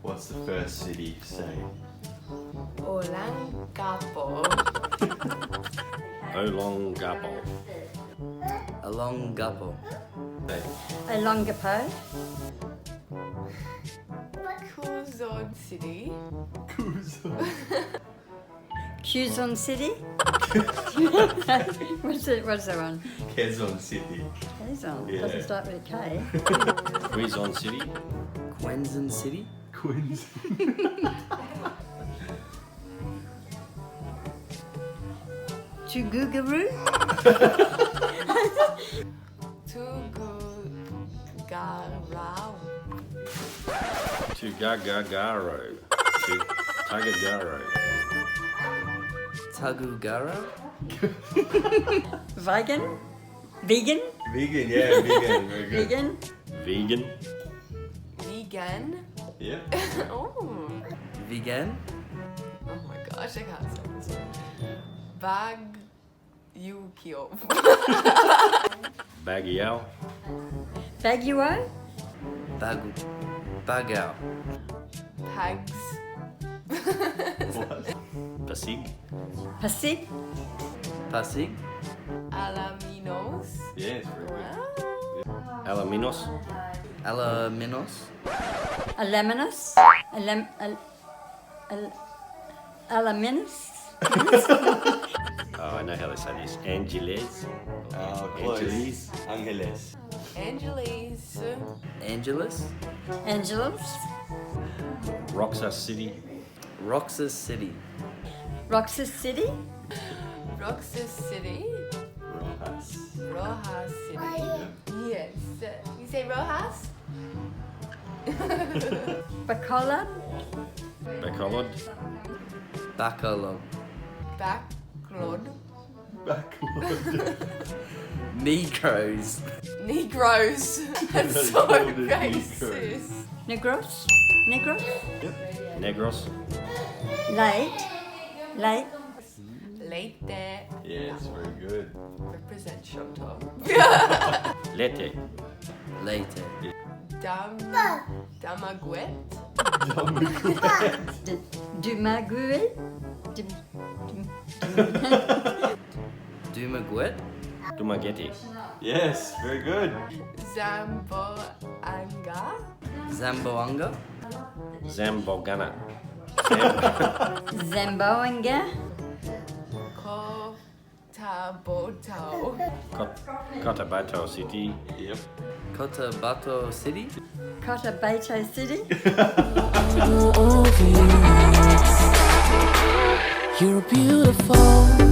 What's the first city say? Olongapo. Olongapo. Olongapo. Say. Olongapo. Quezon City. Quezon City. What's that one? Quezon City. Quezon. Yeah. Doesn't start with a K. Quezon City. Quezon City. Queens. Tugugaroo. Tugugarao. Tugagagaro. Tagagaro. Tagugara. Vegan. Vegan. Vegan, yeah, vegan. Very good. Vegan. Vegan. Vegan. Yeah. Oh. Vegan. Oh my gosh, I can't say this one. Bagyukyo. Baguio. Baguio. Bagu. Bagao. Pags. What? Pasig. Pasig. Pasig. Alaminos. Yes, very good. Wow. Alaminos. Alaminos. Alaminus. Alaminus. Oh, I know how they say this. Angeles. Close. Angeles. Angeles. Angeles. Angeles. Angelos. Roxas City. Roxas City. Roxas City. Roxas City. Rojas. Rojas City. Yes. You say Rojas? Bacolod. Bacolod. Bacolod. Backlod. Backward. Negroes. Negroes. That's so Called it racist. Negros. Negros. Negros. Late. Late. Late there. Yes, very good. Represent Chantal. Lete. Later. Damaguet. Dumaguet. Dumaguet. Dumageti. Yes, very good. Zamboanga. Zamboanga. Zambogana. Zamboanga. Cotabato. Cotabato City. Yep. Cotabato City. Cotabato City. You're beautiful.